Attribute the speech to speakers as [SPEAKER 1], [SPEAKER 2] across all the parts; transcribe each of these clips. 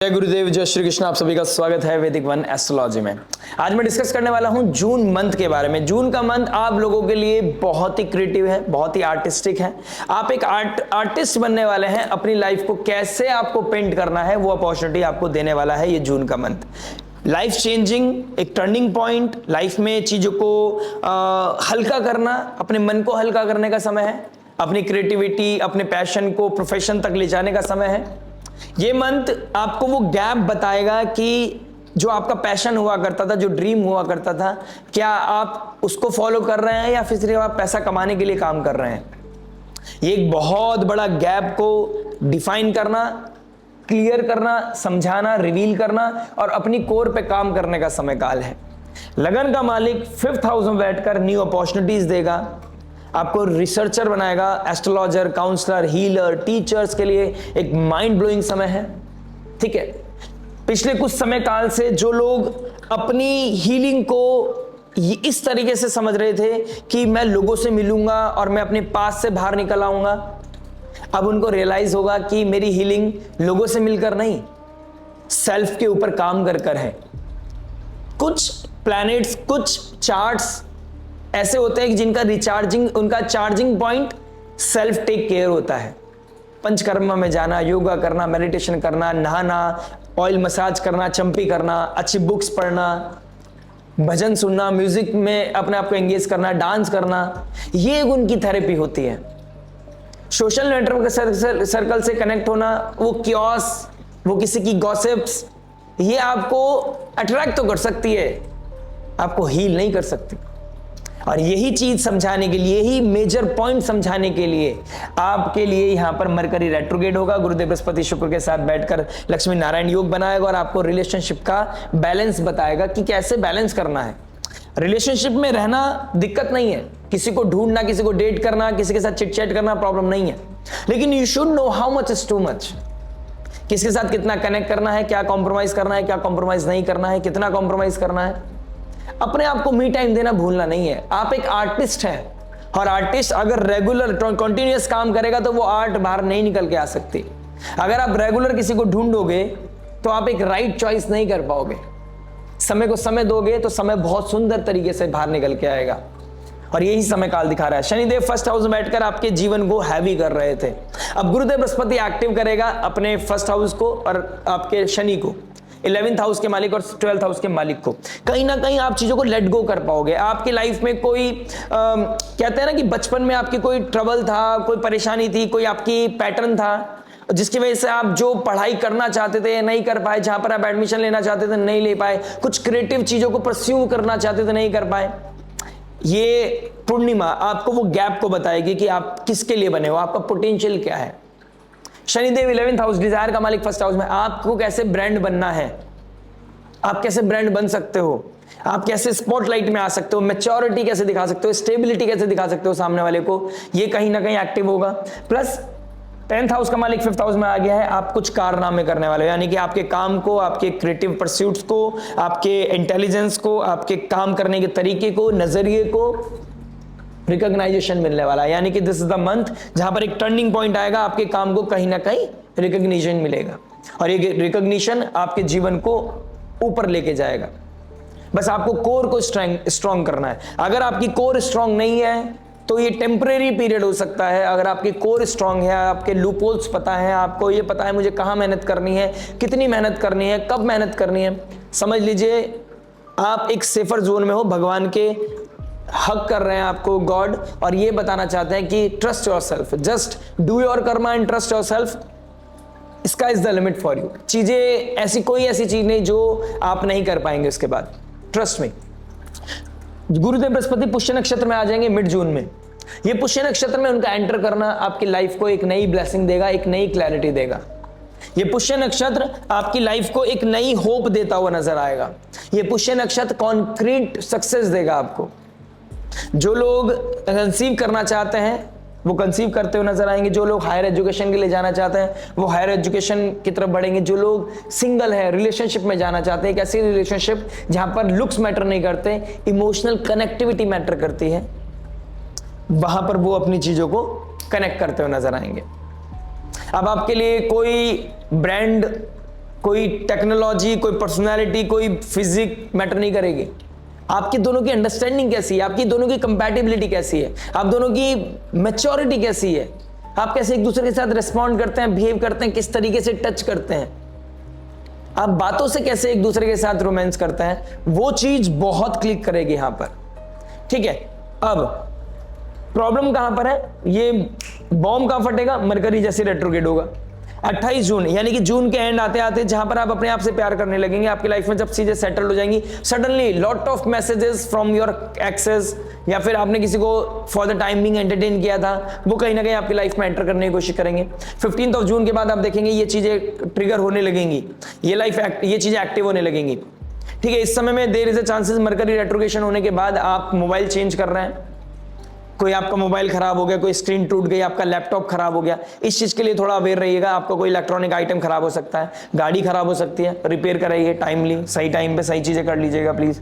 [SPEAKER 1] जय गुरुदेव, जय श्री कृष्ण। आप सभी का स्वागत है वैदिक वन एस्ट्रोलॉजी में। आज मैं डिस्कस करने वाला हूं जून मंथ के बारे में। जून का मंथ आप लोगों के लिए बहुत ही क्रिएटिव है, बहुत ही आर्टिस्टिक है। आप एक आर्टिस्ट बनने वाले हैं। अपनी लाइफ को कैसे आपको पेंट करना है वो अपॉर्चुनिटी आपको देने वाला है ये जून का मंथ। लाइफ चेंजिंग, एक टर्निंग पॉइंट, लाइफ में चीजों को हल्का करना, अपने मन को हल्का करने का समय है। अपनी क्रिएटिविटी, अपने पैशन को प्रोफेशन तक ले जाने का समय है। ये मंथ आपको वो गैप बताएगा कि जो आपका पैशन हुआ करता था, जो ड्रीम हुआ करता था, क्या आप उसको फॉलो कर रहे हैं या फिर सिर्फ आप पैसा कमाने के लिए काम कर रहे हैं। ये एक बहुत बड़ा गैप को डिफाइन करना, क्लियर करना, समझाना, रिवील करना और अपनी कोर पे काम करने का समय काल है। लगन का मालिक 5th हाउस में बैठकर न्यू अपॉर्चुनिटीज देगा, आपको रिसर्चर बनाएगा, एस्ट्रोलॉजर, काउंसलर, हीलर, टीचर्स के लिए एक माइंड ब्लोइंग समय है। ठीक है, पिछले कुछ समय काल से जो लोग अपनी हीलिंग को इस तरीके से समझ रहे थे कि मैं लोगों से मिलूंगा और मैं अपने पास से बाहर निकल आऊंगा, अब उनको रियलाइज होगा कि मेरी हीलिंग लोगों से मिलकर नहीं, सेल्फ के ऊपर काम कर कर है। कुछ प्लैनेट्स, कुछ चार्ट्स ऐसे होते हैं कि जिनका उनका charging point self take care होता है। पंचकर्म में जाना, योगा करना, मेडिटेशन करना, नहाना, ऑयल मसाज करना, चंपी करना, अच्छी बुक्स पढ़ना, भजन सुनना, म्यूजिक में अपने आप को एंगेज करना, डांस करना, ये उनकी थेरेपी होती है। सोशल नेटवर्क सर्कल से कनेक्ट होना, वो क्योस, वो किसी की गॉसिप्स, ये आपको अट्रैक्ट तो कर सकती है, आपको हील नहीं कर सकती। और यही चीज समझाने के लिए, यही मेजर पॉइंट समझाने के लिए आपके लिए यहां पर मरकरी रेट्रोग्रेड होगा। गुरुदेव बृहस्पति शुक्र के साथ बैठकर लक्ष्मी नारायण योग बनाएगा और आपको रिलेशनशिप का बैलेंस बताएगा कि कैसे बैलेंस करना है। रिलेशनशिप में रहना दिक्कत नहीं है, किसी को ढूंढना, किसी को डेट करना, किसी के साथ चिट चैट करना प्रॉब्लम नहीं है, लेकिन you should know how much is too much. किसके साथ कितना कनेक्ट करना है, क्या कॉम्प्रोमाइज करना है, क्या कॉम्प्रोमाइज नहीं करना है, कितना कॉम्प्रोमाइज करना है। अपने आप को मी टाइम देना भूलना नहीं है। आप एक आर्टिस्ट हैं और आर्टिस्ट अगर रेगुलर कंटिन्यूअस काम करेगा तो वो आर्ट बाहर नहीं निकल के आ सकती। अगर आप रेगुलर किसी को ढूंढोगे तो आप एक राइट चॉइस नहीं कर पाओगे। समय को समय दोगे तो समय बहुत सुंदर तरीके से बाहर निकल के आएगा और यही समय काल दिखा रहा है। शनिदेव 1st हाउस में बैठकर आपके जीवन को हैवी कर रहे थे। अब गुरुदेव बृहस्पति एक्टिव करेगा अपने 1st हाउस को और आपके शनि को, 11th हाउस के मालिक और 12th हाउस के मालिक को। कहीं ना कहीं आप चीजों को लेट गो कर पाओगे। आपकी लाइफ में कोई कहते हैं ना कि बचपन में आपकी कोई ट्रबल था, कोई परेशानी थी, कोई आपकी पैटर्न था जिसकी वजह से आप जो पढ़ाई करना चाहते थे नहीं कर पाए, जहां पर आप एडमिशन लेना चाहते थे नहीं ले पाए, कुछ क्रिएटिव चीजों को परस्यू करना चाहते थे नहीं कर पाए। ये पूर्णिमा आपको वो गैप को बताएगी कि आप किसके लिए बने हो, आपका पोटेंशियल क्या है। शनिदेव 11th हाउस, डिजायर का मालिक 1st हाउस में। आपको कैसे ब्रांड बनना है, आप कैसे ब्रांड बन सकते हो, आप कैसे स्पॉटलाइट में आ सकते हो, मैच्योरिटी कैसे दिखा सकते हो, स्टेबिलिटी कैसे दिखा सकते हो सामने वाले को, ये कहीं ना कहीं एक्टिव होगा। प्लस 10th हाउस का मालिक 5th हाउस में आ गया है। आप कुछ कारनामे करने वाले हो, यानी कि आपके काम को, आपके क्रिएटिव परस्यूट्स को, आपके इंटेलिजेंस को, आपके काम करने के तरीके को, नजरिए को रिकॉग्नाइजेशन मिलने वाला है। यानी कि दिस इज द मंथ जहां पर एक टर्निंग पॉइंट आएगा, आपके काम को कहीं ना कहीं रिकॉग्निशन मिलेगा और ये रिकॉग्निशन आपके जीवन को ऊपर लेके जाएगा। बस आपको कोर को स्ट्रांग करना है। अगर आपकी कोर स्ट्रांग नहीं है तो ये टेम्परेरी पीरियड हो सकता है। अगर आपकी कोर स्ट्रांग है, आपके लूपहोल्स पता है, आपको ये पता है मुझे कहाँ मेहनत करनी है, कितनी मेहनत करनी है, कब मेहनत करनी है, समझ लीजिए आप एक सेफर जोन में हो। भगवान के हक कर रहे हैं आपको गॉड और ये बताना चाहते हैं कि trust yourself, just do your Karma and trust yourself, sky is the limit for you. चीजें ऐसी, कोई ऐसी चीज नहीं जो आप नहीं कर पाएंगे उसके बाद, ट्रस्ट में। गुरुदेव बृहस्पति पुष्य नक्षत्र में आ जाएंगे मिड जून में। ये पुष्य नक्षत्र में उनका एंटर करना आपकी लाइफ को एक नई ब्लेसिंग देगा, एक नई क्लैरिटी देगा। ये पुष्य नक्षत्र आपकी लाइफ को एक नई होप देता हुआ नजर आएगा। ये पुष्य नक्षत्र कॉन्क्रीट सक्सेस देगा आपको। जो लोग कंसीव करना चाहते हैं वो कंसीव करते हुए नजर आएंगे। जो लोग हायर एजुकेशन के लिए जाना चाहते हैं वो हायर एजुकेशन की तरफ बढ़ेंगे। जो लोग सिंगल है, रिलेशनशिप में जाना चाहते हैं, एक ऐसी रिलेशनशिप जहां पर लुक्स मैटर नहीं करते, इमोशनल कनेक्टिविटी मैटर करती है, वहां पर वो अपनी चीजों को कनेक्ट करते हुए नजर आएंगे। अब आपके लिए कोई ब्रांड कोई टेक्नोलॉजी, कोई पर्सनालिटी, कोई फिजिक मैटर नहीं करेगी। आपकी दोनों की अंडरस्टैंडिंग कैसी है, आपकी दोनों की कंपैटिबिलिटी कैसी है, आप दोनों की मैच्योरिटी कैसी है, आप कैसे एक दूसरे के साथ रिस्पॉन्ड करते हैं, बिहेव करते हैं, किस तरीके से टच करते हैं, आप बातों से कैसे एक दूसरे के साथ रोमांस करते हैं, वो चीज बहुत क्लिक करेगी यहां पर। ठीक है, अब प्रॉब्लम कहां पर है, ये बॉम्ब कहां फटेगा, मरकरी जैसे रेट्रोग्रेड होगा 28 जून, यानी कि जून के एंड आते आते जहां पर आप अपने आप से प्यार करने लगेंगे, आपकी लाइफ में जब चीजें सेटल हो जाएंगी, suddenly lot of messages from your exes, या फिर आपने किसी को for the time being entertain किया था, वो कहीं ना कहीं आपकी लाइफ में एंटर करने की कोशिश करेंगे। 15 जून के बाद आप देखेंगे ये चीजें ट्रिगर होने लगेंगी, ये चीजें एक्टिव होने लगेंगी। ठीक है, इस समय में there is a chances Mercury retrogression होने के बाद आप मोबाइल चेंज कर रहे हैं, कोई आपका मोबाइल खराब हो गया, कोई स्क्रीन टूट गई, आपका लैपटॉप खराब हो गया, इस चीज के लिए थोड़ा अवेयर रहिएगा। आपका कोई इलेक्ट्रॉनिक आइटम खराब हो सकता है, गाड़ी खराब हो सकती है, रिपेयर कराइए टाइमली, सही टाइम पे सही चीजें कर लीजिएगा प्लीज।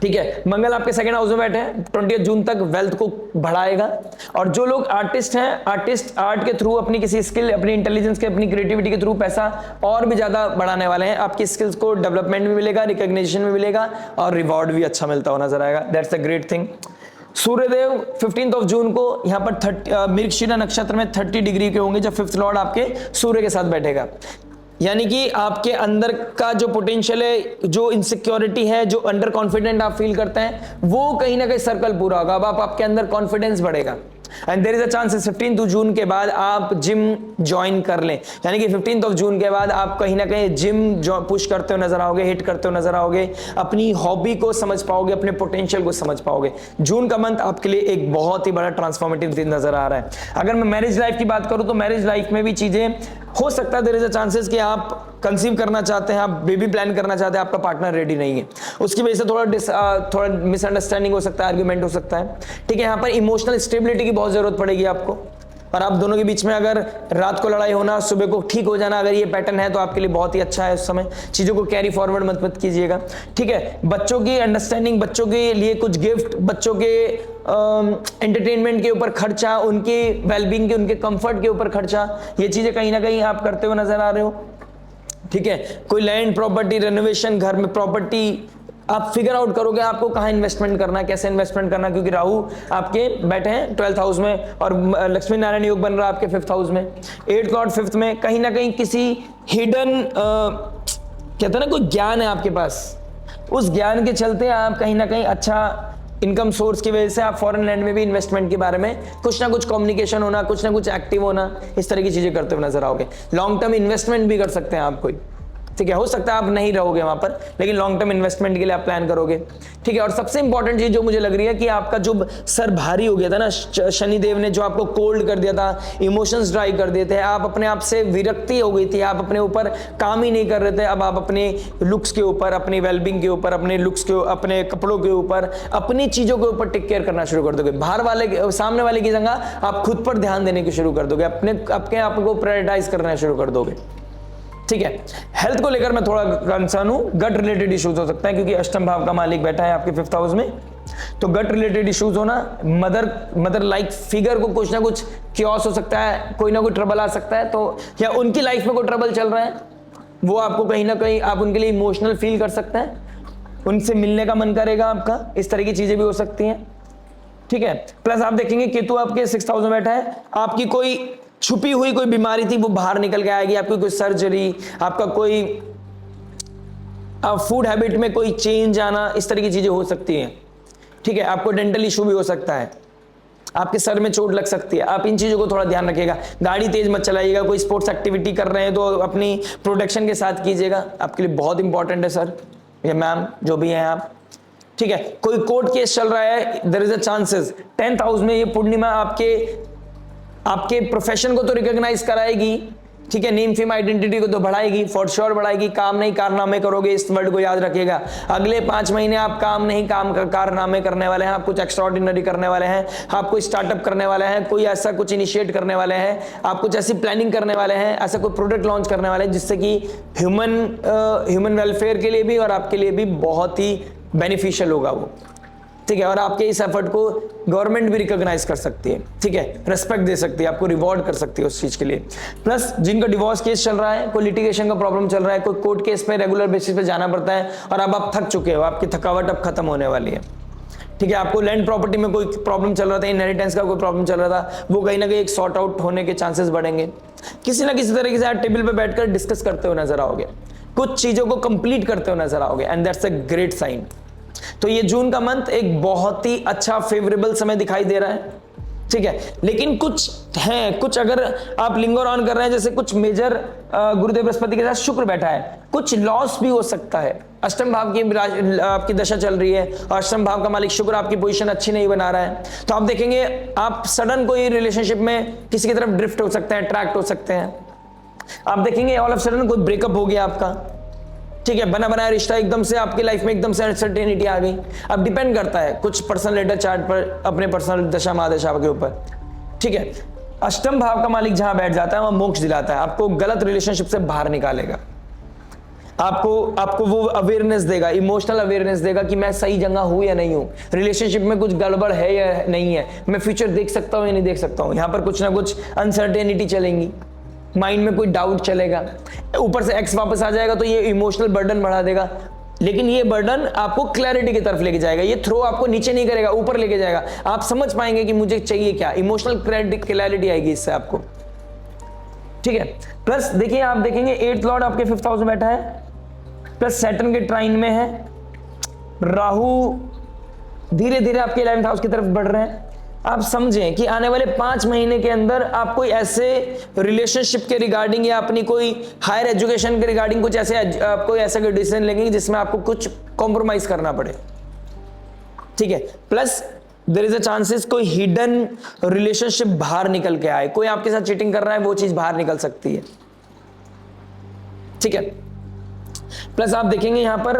[SPEAKER 1] ठीक है, मंगल आपके सेकंड हाउस में बैठे हैं, 20 जून तक वेल्थ को बढ़ाएगा। और जो लोग आर्टिस्ट हैं, आर्टिस्ट आर्ट के थ्रू अपनी किसी स्किल, अपनी इंटेलिजेंस के, अपनी क्रिएटिविटी के थ्रू पैसा और भी ज्यादा बढ़ाने वाले हैं। आपकी स्किल्स को डेवलपमेंट भी मिलेगा, रिकॉग्निशन भी मिलेगा और रिवॉर्ड भी अच्छा मिलता हुआ नजर आएगा। That's a great thing. Suryadev 15 जून को यहां पर मृगशिरा नक्षत्र में 30 डिग्री के होंगे, जब 5th लॉर्ड आपके सूर्य के साथ बैठेगा। यानी कि आपके अंदर का जो पोटेंशियल है, जो इनसिक्योरिटी है, जो अंडर कॉन्फिडेंट आप फील करते हैं, वो कहीं ना कहीं सर्कल पूरा होगा। अब आपके अंदर कॉन्फिडेंस बढ़ेगा and there is a chances 15 June के बाद आप जिम ज्वाइन कर लें। यानी कि 15 जून के बाद आप कहीं ना कहीं जिम पुश करते हुए नजर आओगे, हिट करते हुए नजर आओगे, अपनी हॉबी को समझ पाओगे, अपने पोटेंशियल को समझ पाओगे। जून का मंथ आपके लिए एक बहुत ही बड़ा ट्रांसफॉर्मेटिव दिन नजर आ रहा है। अगर मैं मैरिज लाइफ की बात करूं तो मैरिज लाइफ में भी चीजें हो सकता है, देयर इज अ चांसेस कि आप कंसीव करना चाहते हैं, आप बेबी प्लान करना चाहते हैं, आपका पार्टनर रेडी नहीं है, उसकी वजह से थोड़ा मिसअंडरस्टैंडिंग हो सकता है, आर्ग्यूमेंट हो सकता है। ठीक है, यहाँ पर इमोशनल स्टेबिलिटी की बहुत जरूरत पड़ेगी आपको, और आप दोनों के बीच में अगर रात को लड़ाई होना, सुबह को ठीक हो जाना, अगर ये पैटर्न है तो आपके लिए बहुत ही अच्छा है। उस समय चीजों को कैरी फॉरवर्ड मत कीजिएगा। ठीक है, बच्चों की अंडरस्टैंडिंग, बच्चों के लिए कुछ गिफ्ट, बच्चों के एंटरटेनमेंट के ऊपर खर्चा, उनके वेलबींग के, उनके कंफर्ट के ऊपर खर्चा, ये चीजें कहीं ना कहीं आप करते हुए नजर आ रहे हो। ठीक है, कोई लैंड प्रॉपर्टी, रेनोवेशन, घर में प्रॉपर्टी, आप फिगर आउट करोगे आपको कहां इन्वेस्टमेंट करना है, कैसे इन्वेस्टमेंट करना, क्योंकि राहु आपके बैठे हैं 12th हाउस में और लक्ष्मी नारायण योग बन रहा है आपके 5th हाउस में, 8th लॉर्ड 5th में। कहीं ना कहीं किसी हिडन कहते हैं ना, कोई ज्ञान है आपके पास, उस ज्ञान के चलते आप कहीं ना कहीं अच्छा इनकम सोर्स की वजह से आप फॉरेन लैंड में भी इन्वेस्टमेंट के बारे में कुछ ना कुछ कम्युनिकेशन होना, कुछ ना कुछ एक्टिव होना, इस तरह की चीजें करते हुए नजर आओगे। लॉन्ग टर्म इन्वेस्टमेंट भी कर सकते हैं आप कोई। ठीक है, हो सकता है आप नहीं रहोगे वहां पर, लेकिन लॉन्ग टर्म इन्वेस्टमेंट के लिए आप प्लान करोगे। ठीक है, और सबसे इंपॉर्टेंट चीज जो मुझे लग रही है कि आपका जो सर भारी हो गया था ना, शनिदेव ने जो आपको कोल्ड कर दिया था, इमोशंस ड्राई कर दिए थे, आप अपने आप से विरक्ति हो गई थी, आप अपने ऊपर काम ही नहीं कर रहे थे। अब आप अपने लुक्स के ऊपर, अपनी वेलबींग के ऊपर, अपने लुक्स के, अपने कपड़ों के ऊपर, अपनी चीजों के ऊपर टेक केयर करना शुरू कर दोगे। बाहर वाले, सामने वाले की जगह आप खुद पर ध्यान देने की शुरू कर दोगे, अपने आप को प्रायोरिटाइज करना शुरू कर दोगे। ठीक है, हेल्थ को लेकर मैं थोड़ा कंसर्न हूं, गट रिलेटेड इश्यूज हो सकता है, क्योंकि अष्टम भाव का मालिक बैठा है आपके 5th हाउस में, तो गट रिलेटेड इश्यूज होना, मदर लाइक फिगर को कुछ ना कुछ क्योस हो सकता है, कोई ना कोई ट्रबल आ सकता है, तो या उनकी लाइफ में कोई ट्रबल चल रहा है, वो आपको कहीं ना कहीं, आप उनके लिए इमोशनल फील कर सकते हैं, उनसे मिलने का मन करेगा आपका, इस तरह की चीजें भी हो सकती हैं। ठीक है, प्लस आप देखेंगे केतु आपके 6th हाउस में बैठा है, आपकी कोई छुपी हुई कोई बीमारी थी वो बाहर निकल के आएगी, आपकी कोई सर्जरी, आपका कोई फूड हैबिट में कोई चेंज आना, इस तरह की चीजें हो सकती हैं। ठीक है, आपको डेंटल इशू भी हो सकता है, आपके सर में चोट लग सकती है, आप इन चीजों को थोड़ा ध्यान रखिएगा। गाड़ी तेज मत चलाइएगा, कोई स्पोर्ट्स एक्टिविटी कर रहे हैं तो अपनी प्रोटेक्शन के साथ कीजिएगा, आपके लिए बहुत इंपॉर्टेंट है सर या मैम, जो भी हैं आप। ठीक है, कोई कोर्ट केस चल रहा है, there is a chances 10th house में ये पूर्णिमा आपके प्रोफेशन को तो रिकॉग्नाइज कराएगी। ठीक है, नेम फेम आइडेंटिटी को तो बढ़ाएगी, फॉर श्योर बढ़ाएगी। काम नहीं कारनामे करोगे, इस वर्ड को याद रखिएगा। अगले 5 महीने आप कारनामे करने वाले हैं, आप कुछ एक्स्ट्राऑर्डिनरी करने वाले हैं, आप कोई स्टार्टअप करने वाले हैं, कोई ऐसा कुछ इनिशिएट करने वाले हैं, आप कुछ ऐसी प्लानिंग करने वाले हैं, ऐसा कोई प्रोडक्ट लॉन्च करने वाले हैं जिससे कि ह्यूमन वेलफेयर के लिए भी और आपके लिए भी बहुत ही बेनिफिशियल होगा वो। ठीक है, और आपके इस एफर्ट को गवर्नमेंट भी रिकॉग्नाइज कर सकती है, ठीक है, रेस्पेक्ट दे सकती है, आपको रिवॉर्ड कर सकती है उस चीज के लिए। प्लस जिनका डिवोर्स केस चल रहा है, कोई लिटिगेशन का प्रॉब्लम चल रहा है, कोई कोर्ट केस पे रेगुलर बेसिस पे जाना पड़ता है और अब आप थक चुके हो, आपकी थकावट अब खत्म होने वाली है, ठीक है, आपको लैंड प्रॉपर्टी में कोई प्रॉब्लम चल रहा था, इनहेरिटेंस का कोई प्रॉब्लम चल रहा था, वो कहीं ना कहीं एक सॉर्ट आउट होने के चांसेस बढ़ेंगे। किसी ना किसी तरीके से आप टेबल पे बैठकर डिस्कस करते हुए नजर आओगे, कुछ चीजों को कंप्लीट करते हुए नजर आओगे, and that's a great sign. तो ये जून का मंथ एक बहुत ही अच्छा फेवरेबल समय दिखाई दे रहा है, ठीक है, लेकिन कुछ अगर आप लिंगर ऑन कर रहे हैं, जैसे कुछ मेजर गुरुदेव बृहस्पति के साथ शुक्र बैठा है, कुछ लॉस भी हो सकता है। अष्टम भाव की आपकी दशा चल रही है और अष्टम भाव का मालिक शुक्र आपकी पोजीशन अच्छी नहीं बना रहा है, तो आप देखेंगे आप सडन कोई रिलेशनशिप में किसी की तरफ ड्रिफ्ट हो सकते हैं, अट्रैक्ट हो सकते हैं। आप देखेंगे ऑल ऑफ सडन कोई ब्रेकअप हो गया आपका, ठीक है, बना बनाया रिश्ता एकदम से आपकी लाइफ में एकदम से अनसर्टेनिटी आ गई। अब डिपेंड करता है कुछ पर्सनल लेटर चार्ट पर, अपने पर्सनल दशा महादशा के ऊपर, ठीक है। अष्टम भाव का मालिक जहां बैठ जाता है वह मोक्ष दिलाता है, आपको गलत रिलेशनशिप से बाहर निकालेगा, आपको वो अवेयरनेस देगा, इमोशनल अवेयरनेस देगा कि मैं सही जगह हूं या नहीं हूं, रिलेशनशिप में कुछ गड़बड़ है या नहीं है, मैं फ्यूचर देख सकता हूं या नहीं देख सकता हूं। यहां पर कुछ ना कुछ अनसर्टेनिटी चलेंगी, माइंड में कोई डाउट चलेगा, ऊपर से एक्स वापस आ जाएगा तो ये इमोशनल बर्डन बढ़ा देगा, लेकिन ये बर्डन आपको क्लैरिटी की तरफ लेके जाएगा, ये थ्रो आपको नीचे नहीं करेगा, ऊपर लेके जाएगा, आप समझ पाएंगे कि मुझे चाहिए क्या, इमोशनल क्लैरिटी आएगी इससे आपको, ठीक है। प्लस देखिए, आप देखेंगे 8th लॉर्ड आपके 5th हाउस में बैठा है, प्लस सैटर्न के ट्राइन में है, राहु धीरे धीरे आपके 11th हाउस की तरफ बढ़ रहे हैं। आप समझें कि आने वाले 5 महीने के अंदर आप कोई ऐसे रिलेशनशिप के रिगार्डिंग या अपनी कोई हायर एजुकेशन के रिगार्डिंग कुछ ऐसे कोई ऐसा कोई डिसीजन लेंगे जिसमें आपको कुछ कॉम्प्रोमाइज करना पड़े, ठीक है। Plus there is a chances कोई हिडन रिलेशनशिप बाहर निकल के आए, कोई आपके साथ चीटिंग कर रहा है, वो चीज बाहर निकल सकती है, ठीक है। प्लस आप देखेंगे यहां पर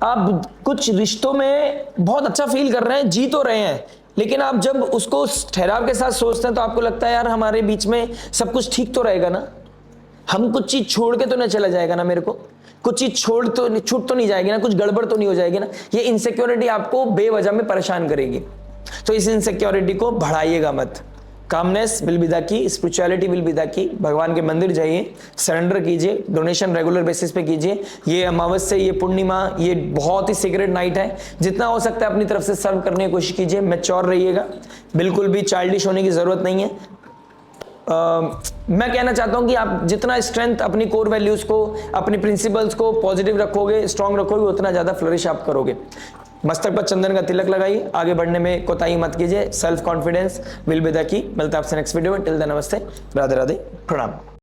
[SPEAKER 1] आप कुछ रिश्तों में बहुत अच्छा फील कर रहे हैं, जी तो रहे हैं, लेकिन आप जब उसको ठहराव के साथ सोचते हैं तो आपको लगता है यार हमारे बीच में सब कुछ ठीक तो रहेगा ना, हम कुछ चीज छोड़ के तो नहीं चला जाएगा ना, मेरे को कुछ चीज छूट तो नहीं जाएगी ना, कुछ गड़बड़ तो नहीं हो जाएगी ना। ये इनसिक्योरिटी आपको बेवजह में परेशान करेगी, तो इस इनसिक्योरिटी को बढ़ाइएगा मत। Calmness will be the key, spirituality will be the key. भगवान के मंदिर जाइए, सरेंडर कीजिए, डोनेशन रेगुलर बेसिस पे कीजिए। ये अमावस्या, ये पूर्णिमा, ये बहुत ही सीक्रेट नाइट है, जितना हो सकता है अपनी तरफ से सर्व करने की कोशिश कीजिए, मैच्योर रहिएगा, बिल्कुल भी चाइल्डिश होने की जरूरत नहीं है। मैं कहना चाहता हूं कि आप जितना स्ट्रेंथ अपनी कोर वैल्यूज को, अपनी प्रिंसिपल्स को पॉजिटिव रखोगे, स्ट्रांग रखोगे, उतना ज्यादा फ्लरिश आप करोगे। मस्तक पर चंदन का तिलक लगाइए, आगे बढ़ने में कोताही मत कीजिए, self confidence will be the key. मिलता है आपसे नेक्स्ट वीडियो में, टिल देन नमस्ते, राधे राधे, प्रणाम।